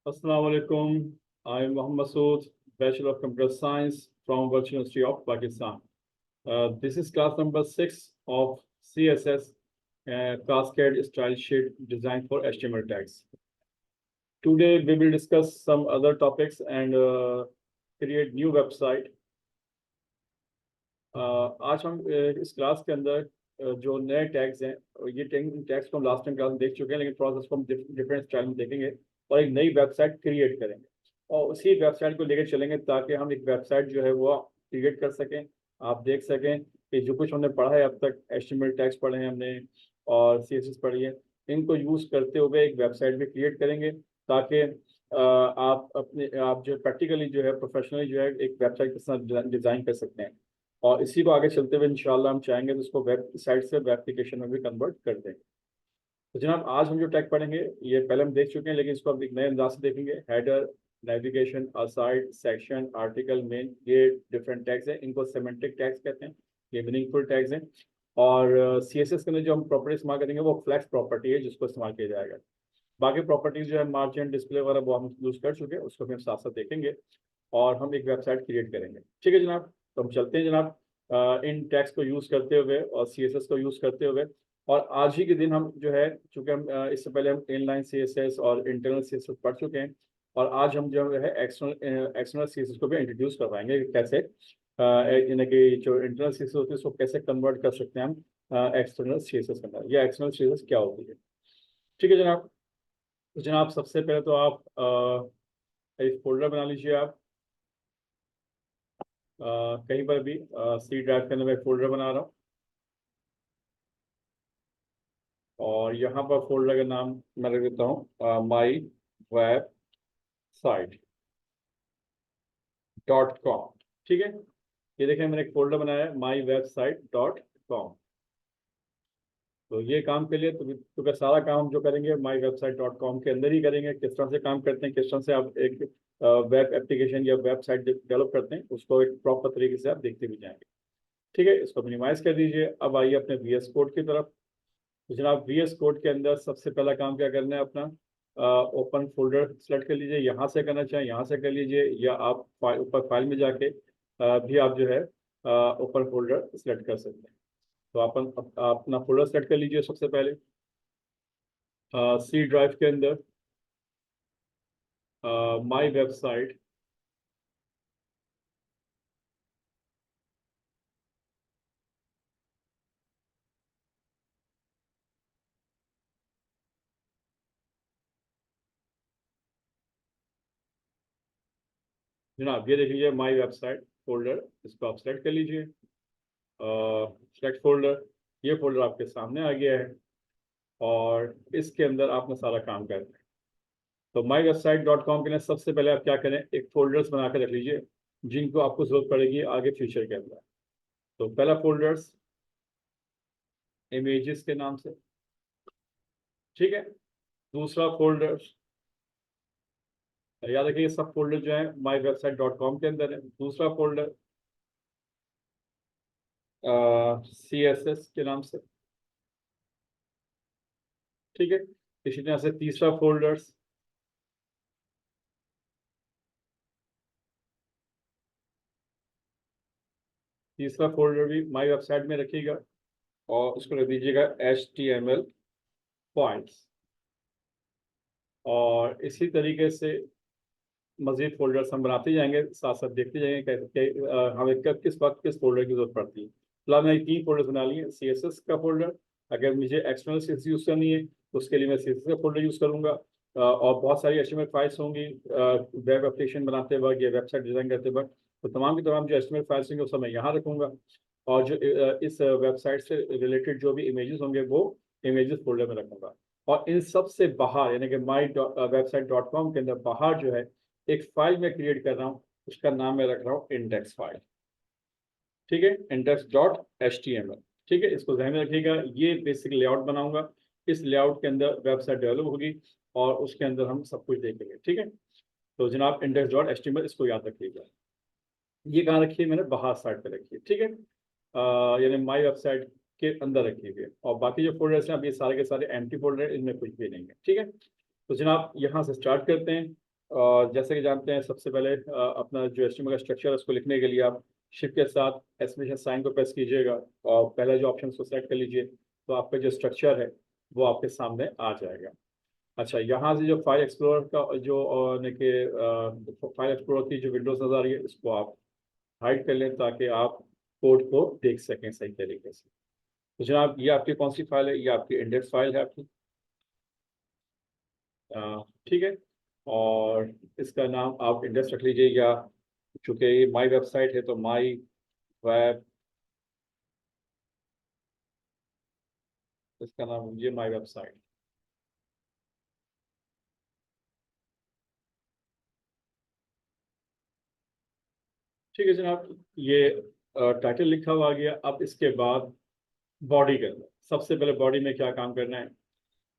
Assalamu alaikum. I am Mohammad Masood, Bachelor of Computer Science from Virtual University of Pakistan. This is class number 6 of CSS Cascade Style Sheet designed for HTML tags. Today we will discuss some other topics and create new website. आज हम इस class के अंदर जो नए tags हैं, ये tags को हम लास्ट टाइम क्लास में देख चुके हैं, लेकिन थोड़ा सा इसको हम डिफरेंट स्टाइल में देखेंगे और एक नई वेबसाइट क्रिएट करेंगे और उसी वेबसाइट को लेकर चलेंगे ताकि हम एक वेबसाइट जो है वो क्रिएट कर सकें। आप देख सकें कि जो कुछ हमने पढ़ा है अब तक, HTML टैग्स पढ़े हैं हमने और CSS पढ़ी है, इनको यूज़ करते हुए एक वेबसाइट भी क्रिएट करेंगे ताकि आप जो प्रैक्टिकली जो है, प्रोफेशनली जो है, एक वेबसाइट के साथ डिज़ाइन कर सकते हैं। और इसी को आगे चलते हुए इंशाल्लाह हम चाहेंगे तो इसको वेबसाइट से वेब एप्लीकेशन में भी कन्वर्ट कर देंगे। तो जनाब, आज हम जो टैग पढ़ेंगे ये पहले हम देख चुके हैं, लेकिन इसको अब एक नए अंदाज से देखेंगे। Header, navigation, aside, section, article, main, ये डिफरेंट टैग्स हैं। इनको सेमेंटिक टैग्स कहते हैं, ये मीनिंगफुल टैग्स हैं। और CSS के अंदर जो हम प्रॉपर्टी इस्तेमाल करेंगे वो फ्लैक्स प्रॉपर्टी है जिसको इस्तेमाल किया जाएगा। बाकी प्रॉपर्टीज जो है, मार्जिन, डिस्प्ले वगैरह, वो हम यूज़ कर चुके हैं, उसको भी हम साथ साथ देखेंगे और हम एक वेबसाइट क्रिएट करेंगे। ठीक है जनाब, तो हम चलते हैं जनाब इन टैग्स को यूज़ करते हुए और CSS को यूज़ करते हुए। और आज ही के दिन हम जो है, चूँकि हम इससे पहले हम इनलाइन CSS और इंटरनल CSS पढ़ चुके हैं, और आज हम जो है एक्सटर्नल CSS को भी इंट्रोड्यूस करवाएंगे कि कैसे यानी कि जो इंटरनल CSS होती है उसको कैसे कन्वर्ट कर सकते हैं हम एक्सटर्नल CSS के अंदर, या एक्सटर्नल CSS क्या होती है। ठीक है जनाब, तो जनाब सबसे पहले तो आप एक फोल्डर बना लीजिए। आप कहीं पर भी C ड्राइव के अंदर मैं फोल्डर बना रहा हूँ और यहाँ पर फोल्डर का नाम मैं रख देता हूँ माई वेब साइट .com। ठीक है, ये देखें मैंने एक फोल्डर बनाया है माई वेब साइट .com। तो ये काम के लिए तो सारा काम जो करेंगे माई वेबसाइट .com के अंदर ही करेंगे। किस तरह से काम करते हैं, किस तरह से आप एक वेब एप्लीकेशन या वेबसाइट डेवलप करते हैं, उसको एक प्रॉपर तरीके से आप देखते भी जाएंगे। ठीक है, इसको मिनिमाइज कर दीजिए। अब आइए अपने VS कोड की तरफ। तो जनाब VS कोड के अंदर सबसे पहला काम क्या करना है, अपना ओपन फोल्डर सेलेक्ट कर लीजिए। यहाँ से करना चाहें यहाँ से कर लीजिए, या आप ऊपर फाइल में जाके भी आप जो है ओपन फोल्डर सेलेक्ट कर सकते हैं। तो अपना फोल्डर सेलेक्ट कर लीजिए सबसे पहले C ड्राइव के अंदर माई वेबसाइट जनाब, ये देख लीजिए माई वेबसाइट फोल्डर, इसको आप सेलेक्ट कर लीजिए। सेलेक्ट फोल्डर, ये फोल्डर आपके सामने आ गया है और इसके अंदर आपने सारा काम करना है। तो माई वेबसाइट .com के लिए सबसे पहले आप क्या करें, एक फोल्डर्स बना कर रख लीजिए जिनको आपको जरूरत पड़ेगी आगे फ्यूचर के अंदर। तो पहला फोल्डर्स इमेजेस के नाम से, ठीक है। दूसरा फोल्डर्स, याद रखिए सब फोल्डर जो है माई वेबसाइट .com के अंदर है। दूसरा फोल्डर CSS के नाम से, ठीक है। इसी तरह से तीसरा फोल्डर्स तीसरा फोल्डर भी माई वेबसाइट में रखिएगा और उसको रख दीजिएगा HTML पॉइंट्स। और इसी तरीके से मजीद फोल्डर्स हम बनाते जाएंगे, साथ साथ देखते जाएंगे कैसे हमें किस वक्त किस फोल्डर की जरूरत पड़ती है। फिलहाल मैंने 3 फोल्डर्स बना लिए। CSS का फोल्डर, अगर मुझे एक्सटर्नल CSS यूज़ करनी है तो उसके लिए मैं CSS का फोल्डर यूज़ करूँगा। और बहुत सारी HTML फाइल्स होंगी वेब एप्लीकेशन बनाते वक्त या वेबसाइट डिज़ाइन करते वक्त, तो तमाम की तमाम जो HTML फाइल्स होंगे वो सब मैं यहाँ रखूँगा। और जो इस वेबसाइट से रिलेटेड जो भी इमेजेस होंगे वो इमेजेस फोल्डर में रखूँगा। और इन सब से बाहर यानी कि माई वेबसाइट .com के अंदर बाहर जो है एक फाइल में क्रिएट कर रहा हूँ, उसका नाम मैं रख रहा हूँ इंडेक्स फाइल। ठीक है, index.html। ठीक है, इसको ध्यान में रखिएगा। ये बेसिक लेआउट बनाऊंगा, इस लेआउट के अंदर वेबसाइट डेवलप होगी और उसके अंदर हम सब कुछ देखेंगे। ठीक है, तो जनाब index.html इसको याद रखिएगा। ये कहाँ रखी है मैंने, बाहर साइड पे रखी है। ठीक है, यानी माई वेबसाइट के अंदर रखी हुई है। और बाकी जो फोल्डर्स हैं अब ये सारे के सारे एम्प्टी फोल्डर है, इनमें कुछ भी नहीं है। ठीक है, तो जनाब यहाँ से स्टार्ट करते हैं। जैसे कि जानते हैं, सबसे पहले अपना जो HTML का स्ट्रक्चर है उसको लिखने के लिए आप शिफ्ट के साथ एक्सक्लेमेशन साइन को प्रेस कीजिएगा और पहला जो ऑप्शन उसको सेलेक्ट कर लीजिए, तो आपका जो स्ट्रक्चर है वो आपके सामने आ जाएगा। अच्छा, यहाँ से जो फाइल एक्सप्लोरर का जो फाइल एक्सप्लोरर की जो विंडोज नजर आ रही है, इसको आप हाइड कर लें ताकि आप कोड को देख सकें सही तरीके से। तो जनाब, ये आपकी कौन सी फाइल है? ये आपकी इंडेक्स फाइल है आपकी। ठीक है, और इसका नाम आप इंडेक्स रख लीजिए, या चूंकि ये माई वेबसाइट है तो माई वेब, इसका नाम ये माई वेबसाइट। ठीक है जनाब, ये टाइटल लिखा हुआ आ गया। अब इसके बाद बॉडी के अंदर सबसे पहले बॉडी में क्या काम करना है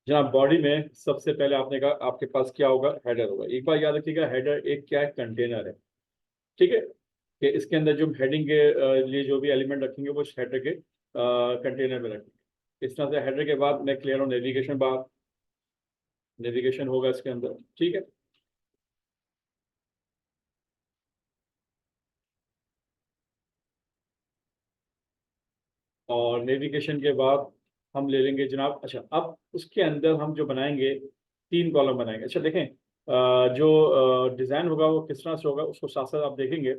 जनाब? बॉडी में सबसे पहले आपने कहा आपके पास क्या होगा? हेडर होगा। एक बार याद रखिएगा, हेडर एक क्या है? कंटेनर है। ठीक है, कि इसके अंदर जो हेडिंग के लिए जो भी एलिमेंट रखेंगे वो हेडर के कंटेनर में रखेंगे। इस तरह से हेडर के बाद मैं क्लियर हूँ, नेविगेशन बार, नेविगेशन होगा इसके अंदर। ठीक है, और नेविगेशन के बाद हम ले लेंगे जनाब। अच्छा, अब उसके अंदर हम जो बनाएंगे, 3 कॉलम बनाएंगे। अच्छा देखें, जो डिज़ाइन होगा वो किस तरह से होगा उसको साथ साथ आप देखेंगे।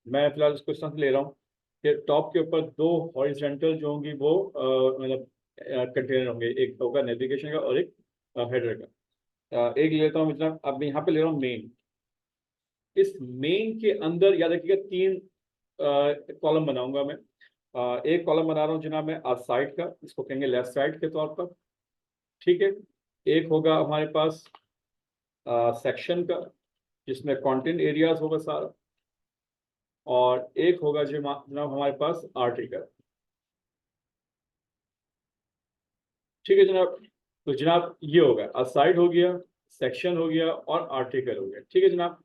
मैं फिलहाल इसको इस तरह से ले रहा हूँ कि टॉप के ऊपर 2 हॉरिजॉन्टल जो होंगी वो मतलब कंटेनर होंगे, एक होगा नेविगेशन का और एक हेडर का। एक ले लेता हूँ जनाब, अब मैं यहाँ पे ले रहा हूँ मेन। इस मेन के अंदर याद रखिएगा 3 कॉलम बनाऊंगा मैं। एक कॉलम बना रहा हूँ जनाब मैं आज साइड का, इसको कहेंगे लेफ्ट साइड के तौर पर। ठीक है, एक होगा हमारे पास सेक्शन का, जिसमें कंटेंट एरियाज होगा सारा, और एक होगा जो जनाब हमारे पास आर्टिकल। ठीक है जनाब, तो जनाब ये होगा आज साइड हो गया, सेक्शन हो गया और आर्टिकल हो गया। ठीक है जनाब,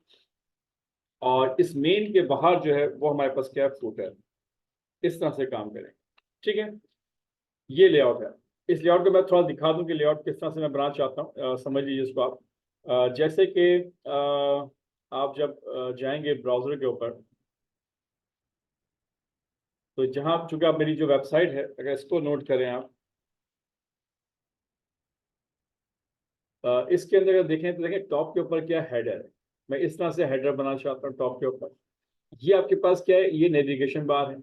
और इस मेन के बाहर जो है वो हमारे पास क्या है? फुटर। इस तरह से काम करें। ठीक है, ये लेआउट है। इस लेआउट को मैं थोड़ा दिखा दूं कि लेआउट किस तरह से मैं बनाना चाहता हूँ। समझ लीजिए इसको आप। जैसे कि आप जब जाएंगे ब्राउजर के ऊपर, तो जहाँ चूंकि आप मेरी जो वेबसाइट है अगर इसको नोट करें आप, इसके अंदर अगर देखें तो देखें टॉप के ऊपर क्या हेडर है। मैं इस तरह से हेडर बनाना चाहता हूँ टॉप के ऊपर। ये आपके पास क्या है? ये नेविगेशन बार है।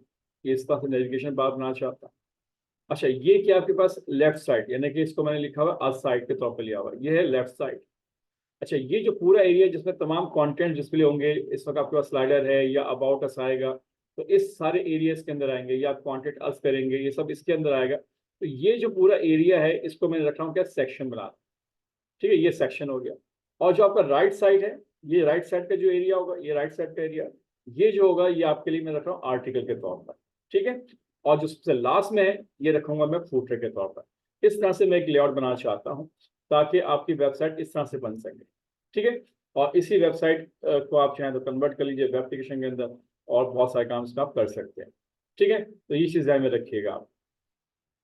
ये इस तरह से नेविगेशन बार बनाना चाहता हूँ। अच्छा, ये क्या आपके पास? लेफ्ट साइड, यानी कि इसको मैंने लिखा हुआ आज साइड के तौर पर लिया हुआ है। ये है लेफ्ट साइड। अच्छा, ये जो पूरा एरिया जिसमें तमाम कंटेंट डिस्प्ले होंगे, इस वक्त आपके पास स्लाइडर है या अबाउट अस आएगा, तो इस सारे एरियाज के अंदर आएंगे, या आप कंटेंट अस करेंगे, ये सब इसके अंदर आएगा। तो ये जो पूरा एरिया है इसको मैंने रखा हूँ क्या? सेक्शन बना। ठीक है, ये सेक्शन हो गया। और जो आपका राइट साइड है, ये राइट साइड का जो एरिया होगा, ये राइट साइड का एरिया, ये जो होगा ये आपके लिए मैं रख रहा हूँ आर्टिकल के तौर पर। ठीक है, और जो सबसे लास्ट में है ये रखूंगा मैं फूटर के तौर पर। इस तरह से मैं एक लेआउट बनाना चाहता हूँ ताकि आपकी वेबसाइट इस तरह से बन सके। ठीक है, और इसी वेबसाइट को आप चाहें तो कन्वर्ट कर लीजिए वेब एप्लीकेशन के अंदर, और बहुत सारे काम इसका आप कर सकते हैं। ठीक है, तो ये चीज़ ध्यान में रखिएगा आप।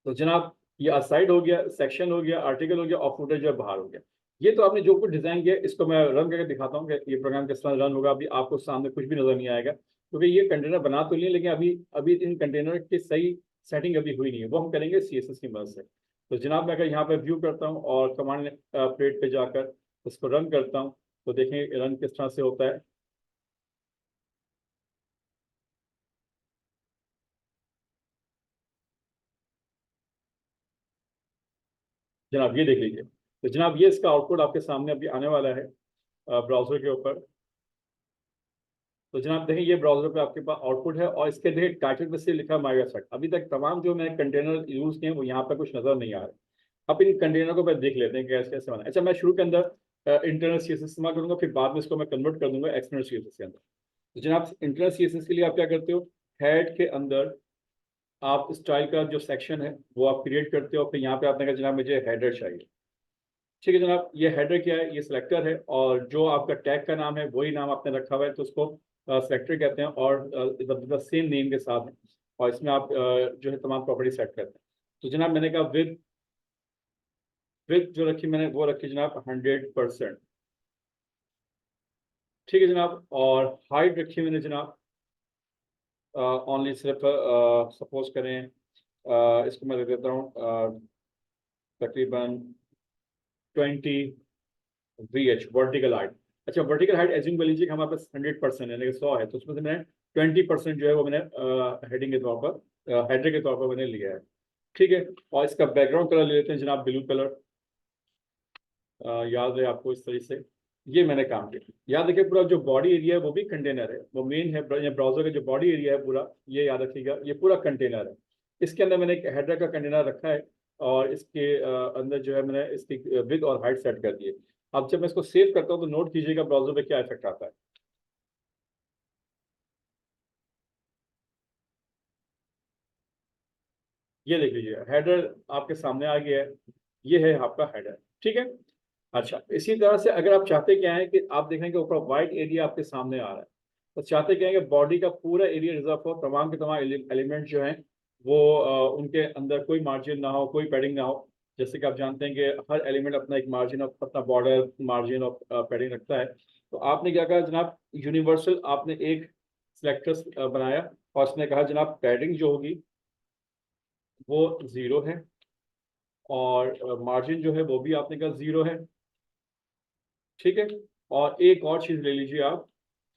तो जनाब, ये असाइड हो गया, सेक्शन हो गया, आर्टिकल हो गया, और फुटर जो है बाहर हो गया। ये तो आपने जो कुछ डिजाइन किया, इसको मैं रन करके दिखाता हूँ कि ये प्रोग्राम किस तरह रन होगा। अभी आपको सामने कुछ भी नजर नहीं आएगा क्योंकि ये कंटेनर बना तो लिए, लेकिन अभी अभी इन कंटेनर की सही सेटिंग अभी हुई नहीं है, वो हम करेंगे CSS की मदद से। तो जनाब, मैं अगर यहाँ पर व्यू करता हूँ और कमांड प्लेट पे जाकर इसको रन करता हूँ, तो देखें रन किस तरह से होता है। जनाब ये देख लीजिए, तो जनाब ये इसका आउटपुट आपके सामने अभी आने वाला है ब्राउजर के ऊपर। तो जनाब देखें, ये ब्राउजर पे आपके पास आउटपुट है, और इसके देखिए टाइटल में से लिखा है माई वेबसाइट। अभी तक तमाम जो मैंने कंटेनर यूज किए हैं वो यहाँ पर कुछ नजर नहीं आ रहा। अब इन कंटेनर को मैं देख लेते हैं कैसे कैसे बना। अच्छा, मैं शुरू के अंदर इंटरनल CSS इस्तेमाल करूंगा, फिर बाद में इसको मैं कन्वर्ट कर दूंगा एक्सटर्नल CSS के अंदर। तो जनाब, इंटरनल CSS के लिए आप क्या करते हो? हेड के अंदर आप स्टाइल का जो सेक्शन है वो आप क्रिएट करते हो, फिर यहाँ पे आपने कहा जनाब मुझे हेडर चाहिए। ठीक है जनाब, ये हेडर क्या है? ये सिलेक्टर है, और जो आपका टैग का नाम है वही नाम आपने रखा हुआ है, तो उसको सिलेक्टर कहते हैं, और सेम नेम के साथ है। और इसमें आप जो है तमाम प्रॉपर्टी सेट करते हैं। तो जनाब मैंने कहा विद, जो रखी मैंने वो रखी जनाब 100%। ठीक है जनाब। और हाइट रखी मैंने जनाब ओनली सिर्फ सपोज करें इसको मैं दे देता हूँ तकरीबन 20 VH वर्टिकल हाइट। अच्छा वर्टिकल हाइट एज्यूम कर लीजिए कि हमारे पास 100% यानी कि 100 है, तो उसमें से मैंने 20% जो है वो मैंने हेडिंग के तौर पर हेडर के तौर पर मैंने लिया है। ठीक है, और इसका बैकग्राउंड कलर ले लेते हैं जनाब ब्लू कलर। याद है आपको इस तरीके से ये मैंने काम किया। याद रखिए पूरा जो बॉडी एरिया है वो भी कंटेनर है, वो मेन है ब्राउजर का जो बॉडी एरिया है पूरा, ये याद रखिएगा ये पूरा कंटेनर है। इसके अंदर मैंने एक हेडर का कंटेनर रखा है और इसके अंदर जो है मैंने इसकी विड्थ और हाइट सेट कर दी है। अब जब मैं इसको सेव करता हूँ तो नोट कीजिएगा ब्राउजर पे क्या इफेक्ट आता है। ये देख लीजिए हेडर आपके सामने आ गया है, ये है आपका हेडर। ठीक है। अच्छा इसी तरह से अगर आप चाहते क्या है कि आप देखेंगे ऊपर वाइट एरिया आपके सामने आ रहा है, तो चाहते क्या है कि बॉडी का पूरा एरिया रिजर्व हो, तमाम के तमाम एलिमेंट जो हैं वो उनके अंदर कोई मार्जिन ना हो, कोई पैडिंग ना हो। जैसे कि आप जानते हैं कि हर एलिमेंट अपना एक मार्जिन और अपना बॉर्डर मार्जिन और पैडिंग रखता है। तो आपने क्या कहा जनाब, यूनिवर्सल आपने एक सिलेक्टर बनाया और उसने कहा जनाब पैडिंग जो होगी वो 0 है और मार्जिन जो है वो भी आपने कहा 0 है। ठीक है। और एक और चीज ले लीजिए आप,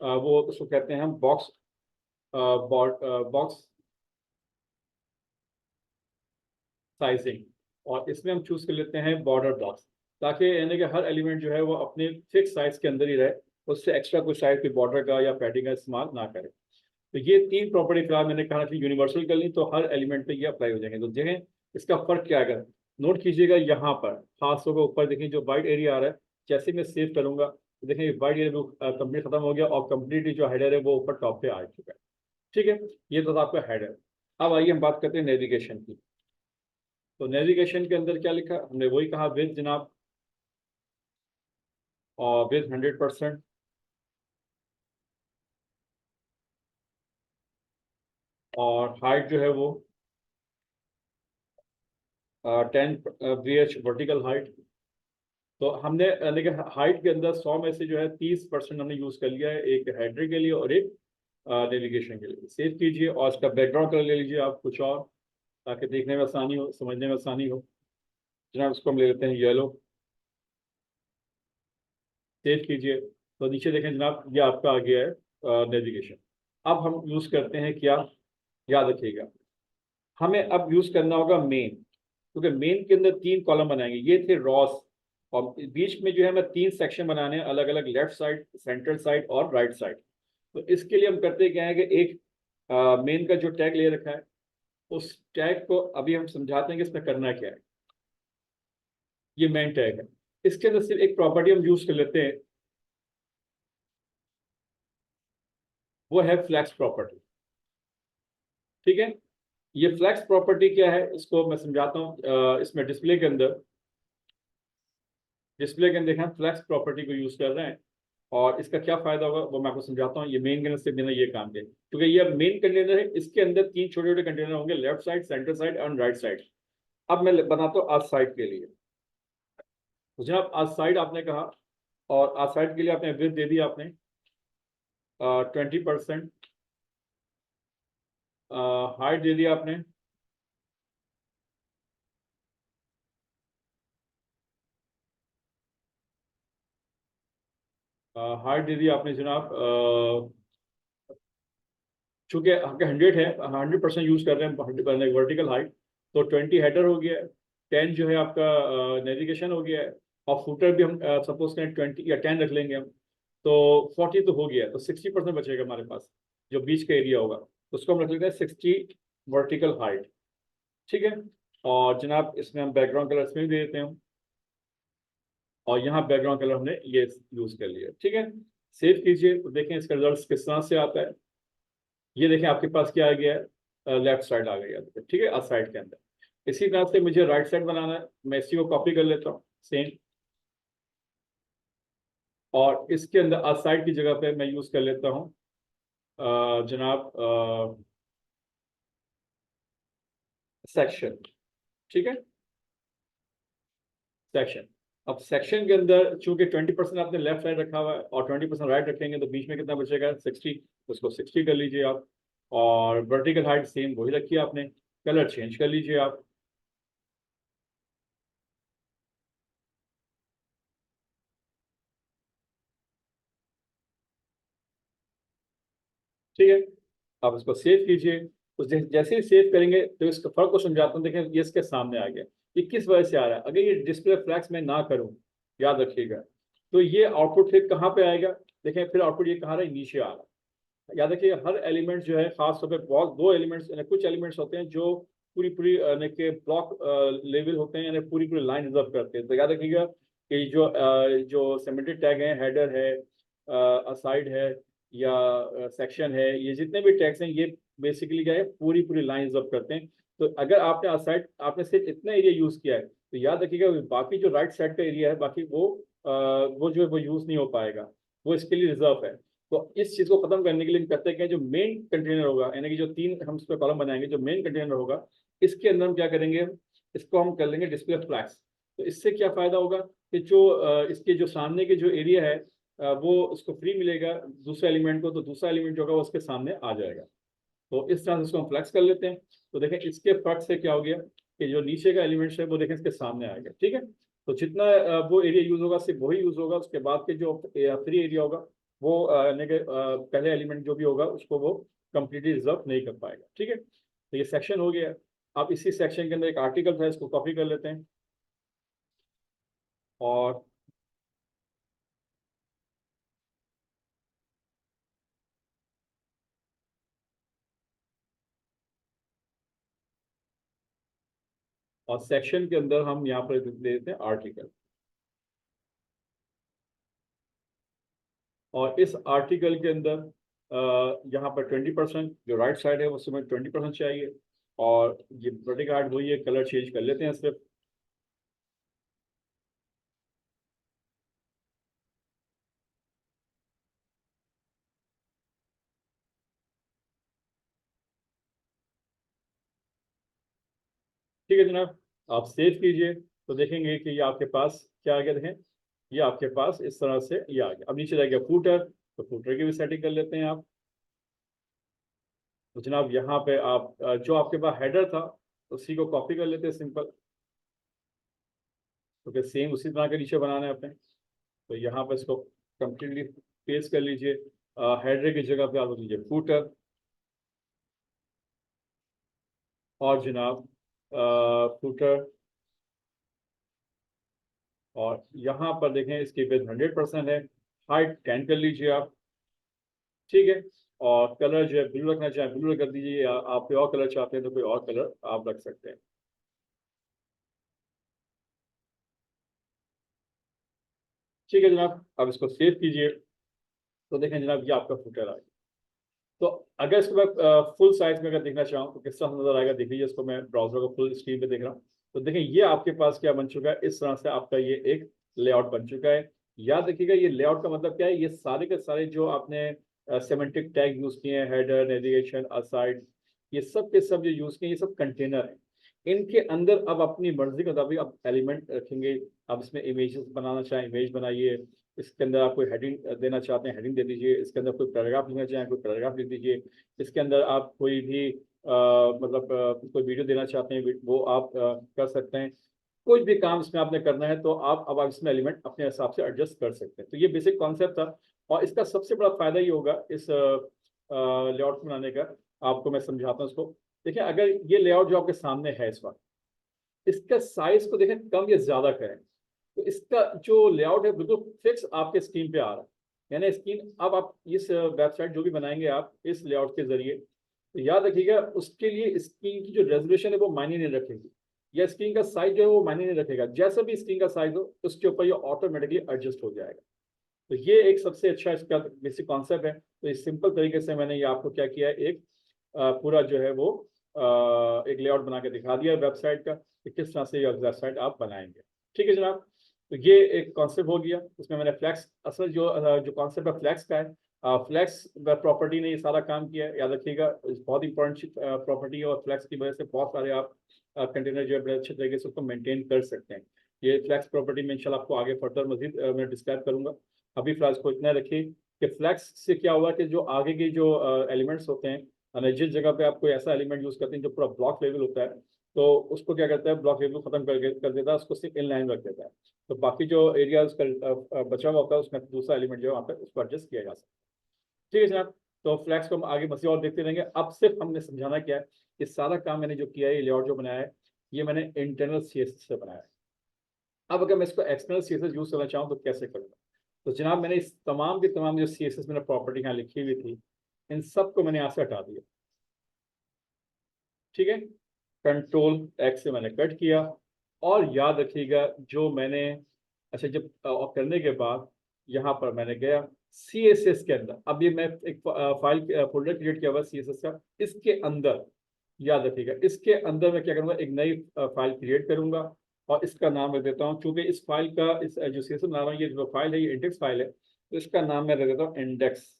वो उसको कहते हैं हम बॉक्स बॉक्स साइजिंग, और इसमें हम चूज कर लेते हैं बॉर्डर बॉक्स, ताकि यानी कि हर एलिमेंट जो है वो अपने फिक्स साइज के अंदर ही रहे, उससे एक्स्ट्रा कोई साइज कोई बॉर्डर का या पैडिंग का इस्तेमाल ना करे। तो ये तीन प्रॉपर्टी फिलहाल मैंने कहा कि यूनिवर्सल कर ली तो हर एलिमेंट पे ये अप्लाई हो जाएंगे। तो देखें इसका फर्क क्या है, नोट कीजिएगा यहाँ पर खास तौर पर ऊपर देखें जो वाइट एरिया आ रहा है, जैसे मैं सेव करूंगा तो देखें वाइट एरिया कंप्लीट खत्म हो गया और कंप्लीटली जो हेडर है वो ऊपर टॉप पे आ चुका है। ठीक है, ये तो था आपका हेडर। अब आइए हम बात करते हैं नेविगेशन की। तो नेविगेशन के अंदर क्या लिखा हमने, वही कहा विद जनाब और विद 100%, और हाइट जो है वो 10 VH वर्टिकल हाइट। तो हमने लेकिन हाइट के अंदर 100 में से जो है 30% हमने यूज कर लिया है, एक हेडर के लिए और एक नेविगेशन के लिए। सेव कीजिए और इसका बैकग्राउंड कलर ले लीजिए आप कुछ और, ताकि देखने में आसानी हो समझने में आसानी हो। जनाब उसको हम ले लेते हैं येलो। सेव कीजिए तो नीचे देखें जनाब ये आपका आ गया है नेविगेशन। अब हम यूज करते हैं क्या, याद रखिएगा हमें अब यूज करना होगा मेन, क्योंकि मेन के अंदर 3 कॉलम बनाएंगे, ये थे रॉस, और बीच में जो है मैं 3 सेक्शन बनाने हैं अलग अलग, लेफ्ट साइड सेंट्रल साइड और राइट साइड। तो इसके लिए हम करते क्या है कि एक मेन का जो टैग ले रखा है उस टैग को अभी हम समझाते हैं कि इसमें करना क्या है। ये मेन टैग है, इसके अंदर सिर्फ एक प्रॉपर्टी हम यूज कर लेते हैं, वो है फ्लैक्स प्रॉपर्टी। ठीक है, ये फ्लैक्स प्रॉपर्टी क्या है इसको मैं समझाता हूँ। इसमें डिस्प्ले के अंदर हम फ्लैक्स प्रॉपर्टी को यूज कर रहे हैं, और इसका क्या फायदा होगा वो मैं आपको समझाता हूँ। ये मेन कंटेनर से बिना ये काम के, क्योंकि ये मेन कंटेनर है, इसके अंदर 3 छोटे छोटे कंटेनर होंगे, लेफ्ट साइड सेंटर साइड और राइट साइड। अब मैं बनाता हूँ आज साइड के लिए। तो जनाब आज साइड आपने कहा, और आज साइड के लिए आपने विड्थ दे दी आपने 20%, हाइट दे दिया आपने हाइट दे दी आपने जनाब चूंकि आपके 100 है, 100% यूज कर रहे हैं वर्टिकल हाइट, तो 20 हेडर हो गया है, 10 जो है आपका नेविगेशन हो गया है, और फुटर भी हम सपोज करें 20 या 10 रख लेंगे हम, तो 40 तो हो गया, तो 60% बचेगा हमारे पास जो बीच का एरिया होगा, उसको हम रख लेते हैं 60 वर्टिकल हाइट। ठीक है, और जनाब इसमें हम बैकग्राउंड कलर इसमें भी दे देते हैं, और यहाँ बैकग्राउंड कलर हमने ये यूज कर लिया। ठीक है, सेव कीजिए तो देखें इसका रिजल्ट किस तरह से आता है। ये देखें आपके पास क्या आ गया है, लेफ्ट साइड आ गया है। ठीक है, आज साइड के अंदर इसी तरह से मुझे राइट साइड बनाना है, मैं इसी को कॉपी कर लेता हूँ सेम, और इसके अंदर आज साइड की जगह पे मैं यूज कर लेता हूँ जनाब सेक्शन। ठीक है, सेक्शन। अब सेक्शन के अंदर चूंकि 20% आपने लेफ्ट साइड रखा हुआ है और 20% राइट रखेंगे तो बीच में कितना बचेगा 60, उसको 60 कर लीजिए आप। और वर्टिकल हाइट सेम वही रखी है आपने, कलर चेंज कर लीजिए आप। ठीक है, आप इसको सेव कीजिए। तो जैसे ही सेव करेंगे तो इसका फर्क को समझाता हूँ। देखें ये इसके सामने आ गया, ये किस वजह से आ रहा है। अगर ये डिस्प्ले फ्लैक्स में ना करूँ, याद रखिएगा, तो ये आउटपुट फिर कहाँ पे आएगा। देखें फिर आउटपुट ये कहाँ रहा है, नीचे आ रहा है। याद रखिए हर एलिमेंट जो है, खास तौर पर बहुत दो एलिमेंट्स, कुछ एलिमेंट्स होते हैं जो पूरी पूरी यानी कि ब्लॉक लेवल होते हैं, यानी पूरी पूरी लाइन रिजर्व करते हैं। तो याद रखिएगा कि जो सेमेंटेड टैग हैं, हेडर है, असाइड है, या सेक्शन है, ये जितने भी टैग्स हैं ये बेसिकली क्या है, पूरी पूरी लाइन रिजर्व करते हैं। तो अगर आपने असाइड, आपने सिर्फ इतना एरिया यूज किया है, तो याद रखिएगा बाकी जो राइट साइड का एरिया है, बाकी वो जो है वो यूज नहीं हो पाएगा, वो इसके लिए रिजर्व है। तो इस चीज को खत्म करने के लिए हम कहते हैं कि जो मेन कंटेनर होगा, यानी कि जो तीन हम इस पर कॉलम बनाएंगे, जो मेन कंटेनर होगा, इसके अंदर हम क्या करेंगे, इसको हम कर लेंगे डिस्प्ले फ्लैग्स। तो इससे क्या फायदा होगा कि जो इसके जो सामने के जो एरिया है, वो उसको फ्री मिलेगा दूसरे एलिमेंट को, तो दूसरा एलिमेंट जो होगा वो उसके सामने आ जाएगा। तो इस तरह से इसको हम फ्लैक्स कर लेते हैं। तो देखें इसके फर्क से क्या हो गया कि जो नीचे का एलिमेंट्स है वो देखें इसके सामने आएगा। ठीक है, तो जितना वो एरिया यूज होगा सिर्फ वही यूज होगा, उसके बाद के जो फ्री एरिया होगा वो यानी कि पहले एलिमेंट जो भी होगा उसको वो कंप्लीटली रिजर्व नहीं कर पाएगा। ठीक है, तो ये सेक्शन हो गया। आप इसी सेक्शन के अंदर एक आर्टिकल था, इसको कॉपी कर लेते हैं। और सेक्शन के अंदर हम यहाँ पर दे देते हैं आर्टिकल। और इस आर्टिकल के अंदर यहाँ पर 20%, जो राइट साइड है उसमें 20% चाहिए। और ये वर्टिकल हाइट वही है, कलर चेंज कर लेते हैं सिर्फ। ठीक है जनाब, आप सेव कीजिए। तो देखेंगे कि ये आपके पास क्या आ गया। देखें ये आपके पास इस तरह से ये आ गया। अब नीचे रह गया फूटर, तो फूटर की भी सेटिंग कर लेते हैं आप। तो जनाब यहाँ पे आप जो आपके पास हेडर था उसी को कॉपी कर लेते हैं सिंपल। तो फिर सेम उसी तरह के नीचे बनाना है अपने। तो यहाँ पे इसको कंप्लीटली पेस्ट कर लीजिए। हेडर की जगह पे आप लीजिए फूटर। और जनाब फूटर, और यहाँ पर देखें इसकी बेस 100% है, हाइट 10 कर लीजिए आप। ठीक है, और कलर जो है ब्लू रखना चाहें ब्लू कर दीजिए, या आप कोई और कलर चाहते हैं तो कोई और कलर आप रख सकते हैं। ठीक है जनाब, अब इसको सेव कीजिए। तो देखें जनाब ये आपका फूटर आ गया। तो अगर इसको मैं फुल साइज में अगर देखना चाहूँ तो किस तरह नजर आएगा, देख लीजिए। इसको मैं ब्राउजर को फुल स्क्रीन पे देख रहा हूँ। तो देखें ये आपके पास क्या बन चुका है, इस तरह से आपका ये एक लेआउट बन चुका है। याद रखिएगा ये लेआउट का मतलब क्या है, ये सारे के सारे जो आपने सेमेंटिक टैग यूज किए हैं, हेडर, नेविगेशन, असाइड, ये सब के सब जो यूज किए हैं, ये सब कंटेनर है। इनके अंदर अब अपनी मर्जी के मुताबिक आप एलिमेंट रखेंगे। आप इसमें इमेजेस बनाना चाहें इमेज बनाइए, इसके अंदर आप कोई हेडिंग देना चाहते हैं हेडिंग दे दीजिए, इसके अंदर कोई पैराग्राफ लिखना चाहें कोई पैराग्राफ लिख दीजिए, इसके अंदर आप कोई भी मतलब कोई वीडियो देना चाहते हैं वो आप कर सकते हैं। कोई भी काम इसमें आपने करना है तो आप इसमें एलिमेंट अपने हिसाब से एडजस्ट कर सकते हैं। तो ये बेसिक कॉन्सेप्ट था। और इसका सबसे बड़ा फायदा ये होगा इस लेआउट बनाने का, आपको मैं समझाता हूँ इसको। देखिए अगर ये लेआउट जो आपके सामने है इस वक्त, इसका साइज को देखें कम या ज्यादा करें, तो इसका जो लेआउट है बिल्कुल फिक्स आपके स्क्रीन पे आ रहा है। यानी स्क्रीन, अब आप इस वेबसाइट जो भी बनाएंगे आप इस लेआउट के जरिए, तो याद रखिएगा उसके लिए स्क्रीन की जो रेजोल्यूशन है वो मायने नहीं रखेगी, या स्क्रीन का साइज जो है वो मायने नहीं रखेगा। जैसा भी स्क्रीन का साइज हो उसके ऊपर ये ऑटोमेटिकली एडजस्ट हो जाएगा। तो ये एक सबसे अच्छा इसका बेसिक कॉन्सेप्ट है। तो इस सिंपल तरीके से मैंने ये आपको क्या किया है, एक पूरा जो है वो एक लेआउट बना के दिखा दिया वेबसाइट का कि किस तरह से ये वेबसाइट आप बनाएंगे। ठीक है जनाब, तो ये एक कॉन्सेप्ट हो गया। उसमें मैंने फ्लैक्स, असल जो कॉन्सेप्ट है फ्लैक्स का है, फ्लैक्स प्रॉपर्टी ने ये सारा काम किया है। याद रखिएगा बहुत इंपॉर्टेंट प्रॉपर्टी है, और फ्लैक्स की वजह से बहुत सारे आप कंटेनर जो है बड़े अच्छे तरीके से उसको मेंटेन कर सकते हैं। ये फ्लैक्स प्रॉपर्टी में इंशाल्लाह आपको आगे फर्दर मजीद मैं डिस्क्राइब करूंगा। अभी फिलहाल इसको इतना रखिए कि फ्लैक्स से क्या हुआ कि जो आगे के जो एलिमेंट्स होते हैं, जिस जगह पे आप कोई ऐसा एलिमेंट यूज करते हैं जो पूरा ब्लॉक लेवल होता है, तो उसको क्या करता है, ब्लॉक लेवल खत्म कर देता है, उसको सिर्फ इन लाइन रख देता है। तो बाकी जो एरिया उसका बचा हुआ होता है उसमें दूसरा एलिमेंट जो है वहाँ पे उसको एडजस्ट किया जा सकता है। ठीक है जनाब, तो फ्लैक्स को हम आगे मसीह और देखते रहेंगे। अब सिर्फ हमने समझाना क्या है, ये सारा काम मैंने जो किया है, ये लेआउट जो बनाया है, ये मैंने इंटरनल CSS से बनाया है। अब अगर मैं इसको एक्सटर्नल CSS यूज करना चाहूँ तो कैसे करूँगा? तो जनाब मैंने इस तमाम के तमाम जो CSS मैंने प्रॉपर्टी यहाँ लिखी हुई थी, इन सब को मैंने यहाँ से हटा दिया। ठीक है, Ctrl+X से मैंने कट किया। और याद रखिएगा जो मैंने, अच्छा जब करने के बाद यहाँ पर मैंने गया CSS के अंदर, अब ये मैं एक फाइल फोल्डर क्रिएट किया हुआ CSS का, इसके अंदर याद रखिएगा, इसके अंदर मैं क्या करूँगा, एक नई फाइल क्रिएट करूँगा और इसका नाम रख देता हूँ। चूंकि इस फाइल का इस जो CSS नाम है, ये जो फाइल है ये इंडेक्स फाइल है, तो इसका नाम मैं रख देता हूँ index.css।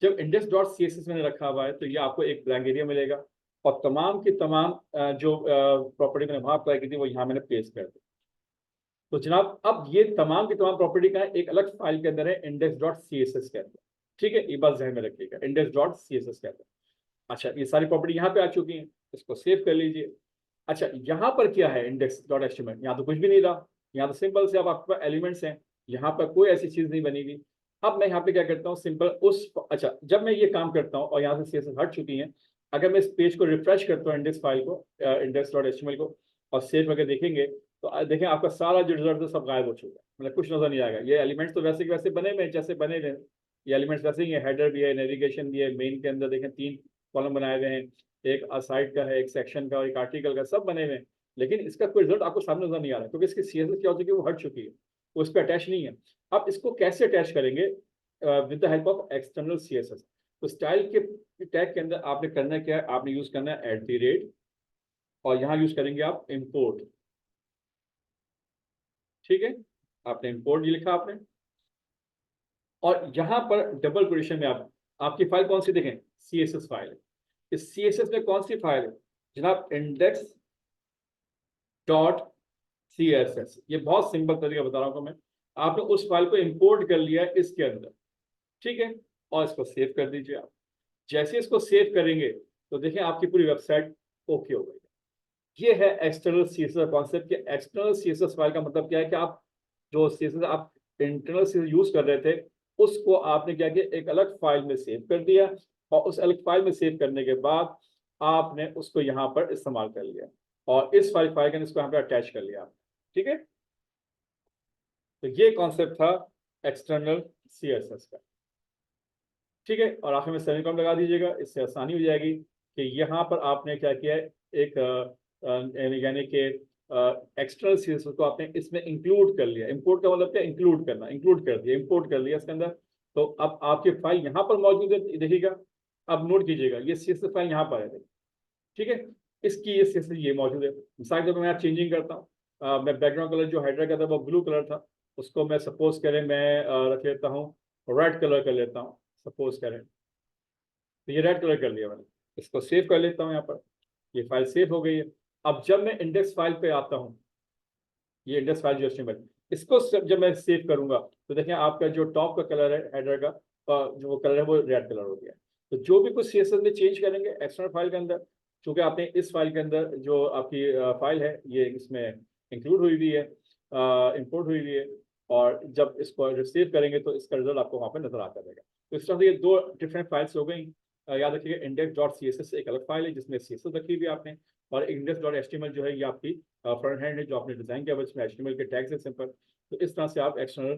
जब index.css मैंने रखा हुआ है तो ये आपको एक ब्लैंक एरिया मिलेगा और तमाम की तमाम जो प्रॉपर्टी मैंने वहां अप्लाई की थी वो यहाँ मैंने पेस्ट कर दी। तो जनाब अब ये तमाम की तमाम प्रॉपर्टी का एक अलग फाइल के अंदर है, index.css के अंदर। ठीक है, ये बात ध्यान में रखिएगा, index.css के अंदर। अच्छा, ये सारी प्रॉपर्टी यहाँ पे आ चुकी हैं, इसको सेव कर लीजिए। अच्छा, यहाँ पर क्या है index.html, यहाँ तो कुछ भी नहीं रहा, यहाँ तो सिंपल से अब आपके पास एलिमेंट्स हैं, यहाँ पर कोई ऐसी चीज नहीं बनेगी। अब मैं यहाँ पे क्या करता हूँ, सिंपल अच्छा जब मैं ये काम करता हूँ और यहाँ से CSS हट चुकी है, अगर मैं इस पेज को रिफ्रेश करता हूँ, इंडेक्स फाइल को, index.html को, और सेव करके देखेंगे तो देखें आपका सारा जो रिजल्ट है सब गायब हो चुका है, मतलब कुछ नजर नहीं आएगा। ये एलिमेंट्स तो वैसे के वैसे बने हुए हैं जैसे बने हुए हैं, ये एलिमेंट्स वैसे ही है, हेडर भी है, नेविगेशन भी है, मेन के अंदर देखें 3 कॉलम बनाए हुए हैं, एक साइड का है, एक सेक्शन का और एक आर्टिकल का, सब बने हुए हैं, लेकिन इसका कोई रिजल्ट आपको सामने नजर नहीं आ रहा क्योंकि इसकी CSS क्या हो चुकी है, वो हट चुकी है, वो इस पर अटैच नहीं है। अब इसको कैसे अटैच करेंगे? With the help of external CSS। तो स्टाइल के टैग के अंदर आपने करना क्या है, आपने यूज करना है @ और यहाँ यूज करेंगे आप इम्पोर्ट। ठीक है, आपने इम्पोर्ट ये लिखा आपने, और यहाँ पर डबल कोटेशन में आप आपकी फाइल कौन सी देखें, CSS फाइल है। इस CSS में कौन सी फाइल है जनाब, index.css। ये बहुत सिंपल तरीका बता रहा हूँ मैं, आपने उस फाइल को इंपोर्ट कर लिया है इसके अंदर। ठीक है, और इसको सेव कर दीजिए आप। जैसे इसको सेव करेंगे तो देखिए आपकी पूरी वेबसाइट ओके हो गई। ये है एक्सटर्नल CSS कॉन्सेप्ट। के एक्सटर्नल CSS फाइल का मतलब क्या है कि आप जो CSS आप इंटरनल CSS यूज कर रहे थे उसको आपने क्या किया, एक अलग फाइल में सेव कर दिया, और उस अलग फाइल में सेव करने के बाद आपने उसको यहाँ पर इस्तेमाल कर लिया और इस फाइल का इसको यहाँ पर अटैच कर लिया। ठीक है, तो ये कॉन्सेप्ट था एक्सटर्नल CSS का। ठीक है, और आखिर में सेमीकोलन लगा दीजिएगा, इससे आसानी हो जाएगी कि यहाँ पर आपने क्या किया है, एक यानी कि एक्सटर्नल CSS को आपने इसमें इंक्लूड कर लिया। इंपोर्ट का मतलब क्या, इंक्लूड करना, इंक्लूड कर दिया, इंपोर्ट कर लिया इसके अंदर। तो अब आपकी फाइल यहाँ पर मौजूद है, देखिएगा, अब नोट कीजिएगा ये CSS फाइल यहाँ पर है। ठीक है, इसकी ये CSS ये मौजूद है। मिसाल के तौर पर मैं चेंजिंग करता हूँ, मैं बैकग्राउंड कलर जो हेडर का था वो ब्लू कलर था, उसको मैं सपोज करें मैं रख लेता हूँ रेड कलर कर लेता हूँ, सपोज करें, तो ये रेड कलर कर लिया मैंने। इसको सेव कर लेता हूँ, यहाँ पर ये फाइल सेव हो गई है। अब जब मैं इंडेक्स फाइल पे आता हूँ, ये इंडेक्स फाइल जो HTML, इसको जब मैं सेव करूंगा तो देखें आपका जो टॉप का कलर है हेडर का, जो कलर है वो रेड कलर हो गया। तो जो भी कुछ CSS में चेंज करेंगे एक्सटर्नल फाइल के अंदर, चूंकि आपने इस फाइल के अंदर जो आपकी फाइल है ये इसमें इंक्लूड हुई हुई है, इंपोर्ट हुई हुई है, और जब इसको सेव करेंगे तो इसका रिजल्ट आपको वहाँ पर नजर आता रहेगा। तो इस तरह से ये 2 डिफरेंट फाइल्स हो गई। याद रखिएगा index.css एक अलग फाइल है जिसमें CSS रखी हुई है आपने, और index.html जो है ये आपकी फ्रंट हैंड है जो आपने डिजाइन किया, इसमें HTML के टैग्स है सिंपल। तो इस तरह से आप एक्सटर्नल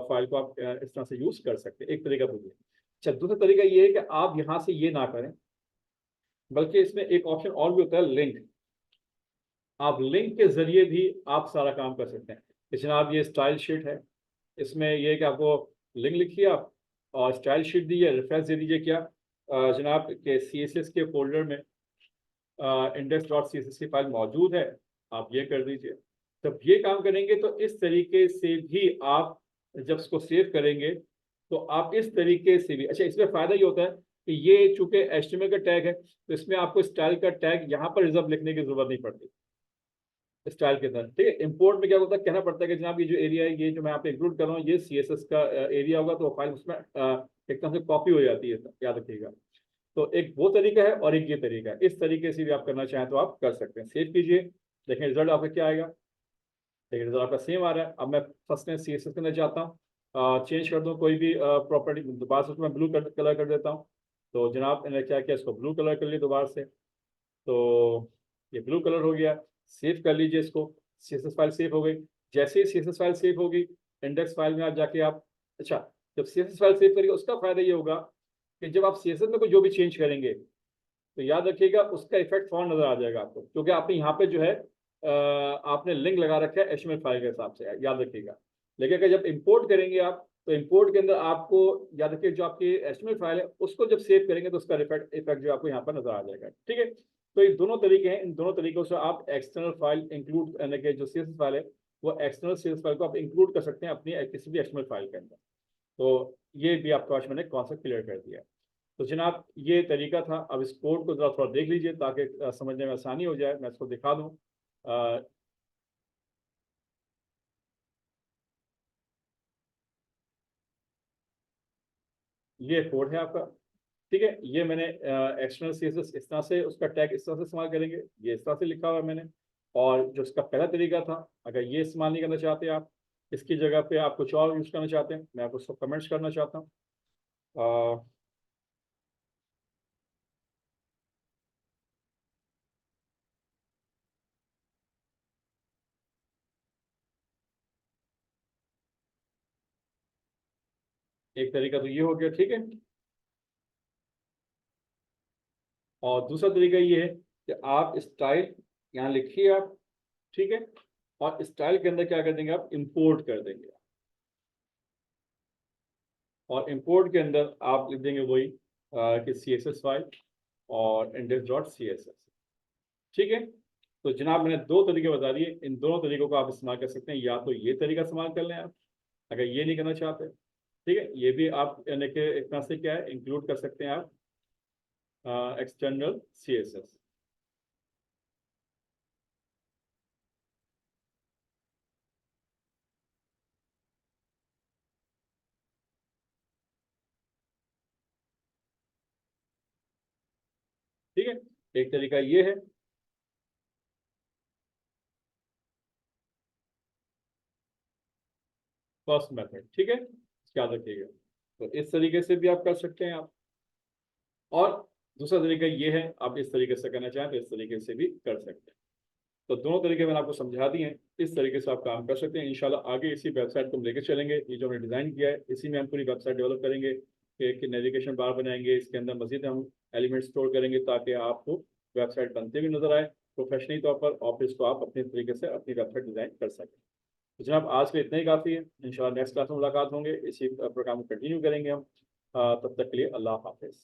फाइल को आप इस तरह से यूज कर सकते हैं, एक तरीका तो ये। अच्छा, दूसरा तरीका ये है कि आप यहाँ से ये ना करें, बल्कि इसमें एक ऑप्शन और भी होता है, लिंक। आप लिंक के जरिए भी आप सारा काम कर सकते हैं। जनाब ये स्टाइल शीट है, इसमें यह है कि आपको लिंक लिखिए आप और स्टाइल शीट दीजिए, रेफरेंस दे दीजिए क्या जनाब के CSS के फोल्डर में index.css की फाइल मौजूद है, आप ये कर दीजिए। जब ये काम करेंगे तो इस तरीके से भी आप जब इसको सेव करेंगे तो आप इस तरीके से भी, अच्छा इसमें फ़ायदा ये होता है कि ये चूंकि HTML का टैग है तो इसमें आपको स्टाइल का टैग यहाँ पर रिजर्व लिखने की ज़रूरत नहीं पड़ती। स्टाइल के अंदर, ठीक है। इंपोर्ट में क्या होता है, कहना पड़ता है कि जनाब ये जो एरिया है, ये जो मैं यहाँ पे इंक्लूड कर रहा हूँ, ये CSS का एरिया होगा, तो फाइल उसमें एक तरह से कॉपी हो जाती है, याद रखिएगा। तो एक वो तरीका है और एक ये तरीका है। इस तरीके से भी आप करना चाहें तो आप कर सकते हैं। सेव कीजिए, देखें रिजल्ट आपका क्या आएगा। देखिए रिजल्ट आपका सेम आ रहा है। अब मैं फर्स्ट में CSS के अंदर जाता हूँ, चेंज कर दूँ कोई भी प्रॉपर्टी, दोबारा से उसको मैं ब्लू कलर कर देता हूँ। तो जनाब मैंने क्या किया, इसको ब्लू कलर कर लिया दोबारा से, तो ये ब्लू कलर हो गया। सेव कर लीजिए इसको, CSS फाइल सेव हो गई। जैसे ही CSS फाइल सेव होगी, इंडेक्स फाइल में आप जाके आप, अच्छा, जब CSS फाइल सेव करिए उसका फायदा ये होगा कि जब आप CSS में कोई जो भी चेंज करेंगे, तो याद रखिएगा उसका इफेक्ट फौरन नजर आ जाएगा आपको, क्योंकि आपने यहाँ पे जो है आपने लिंक लगा रखा है HTML फाइल के हिसाब से, याद रखिएगा। लेकिन अगर जब इंपोर्ट करेंगे आप, तो इंपोर्ट के अंदर आपको याद रखिए जो आपकी HTML फाइल है उसको जब सेव करेंगे तो उसका इफेक्ट जो आपको यहाँ पर नजर आ जाएगा, ठीक है। तो ये दोनों तरीके हैं, इन दोनों तरीकों से आप एक्सटर्नल फाइल इंक्लूड करने के, जो CSS फाइल है वो एक्सटर्नल CSS फाइल को आप इंक्लूड कर सकते हैं अपनी किसी भी HTML फाइल के अंदर। तो ये भी आपको आज मैंने कॉन्सेप्ट क्लियर कर दिया। तो जनाब ये तरीका था। अब इस कोड को जरा थोड़ा देख लीजिए ताकि समझने में आसानी हो जाए। मैं इसको दिखा दूँ। ये कोड है आपका, ठीक है। ये मैंने एक्सटर्नल CSS इस तरह से, उसका टैग इस तरह से इस्तेमाल करेंगे, ये इस तरह से लिखा हुआ है मैंने। और जो इसका पहला तरीका था, अगर ये इस्तेमाल नहीं करना चाहते आप, इसकी जगह पे आप कुछ और यूज़ करना चाहते हैं, मैं आपको उसको कमेंट्स करना चाहता हूँ। एक तरीका तो ये हो गया, ठीक है। और दूसरा तरीका ये है कि आप स्टाइल यहाँ लिखिए आप, ठीक है। और स्टाइल के अंदर क्या कर देंगे, आप इंपोर्ट कर देंगे। और इंपोर्ट के अंदर आप लिख देंगे वही कि CSS फाइल और index.css, ठीक है। तो जनाब मैंने दो तरीके बता दिए, इन दोनों तरीकों को आप इस्तेमाल कर सकते हैं। या तो ये तरीका इस्तेमाल कर लें आप, अगर ये नहीं करना चाहते, ठीक है। ये भी आप यानी कि एक तरह से क्या है, इंक्लूड कर सकते हैं आप एक्सटर्नल CSS, ठीक है। एक तरीका ये है। फर्स्ट मेथड, ठीक है, याद रखिएगा। तो इस तरीके से भी आप कर सकते हैं आप। और दूसरा तरीका ये है, आप इस तरीके से करना चाहें तो इस तरीके से भी कर सकते हैं। तो दोनों तरीके मैंने आपको समझा दिए हैं, इस तरीके से आप काम कर सकते हैं। इंशाल्लाह आगे इसी वेबसाइट को हम लेकर चलेंगे। ये जो हमने डिज़ाइन किया है इसी में हम पूरी वेबसाइट डेवलप करेंगे कि नेविगेशन बार बनाएंगे, इसके अंदर मजीद हम एलिमेंट स्टोर करेंगे ताकि आपको वेबसाइट बनते भी नजर आए प्रोफेशनली तौर पर, और इसको आप अपने तरीके से अपनी वेबसाइट डिज़ाइन कर सकें। तो जनाब आज के लिए इतना ही काफ़ी है। इंशाल्लाह नेक्स्ट क्लास में मुलाकात होंगे, इसी प्रोग्राम को कंटिन्यू करेंगे हम। तब तक के लिए अल्लाह हाफिज़।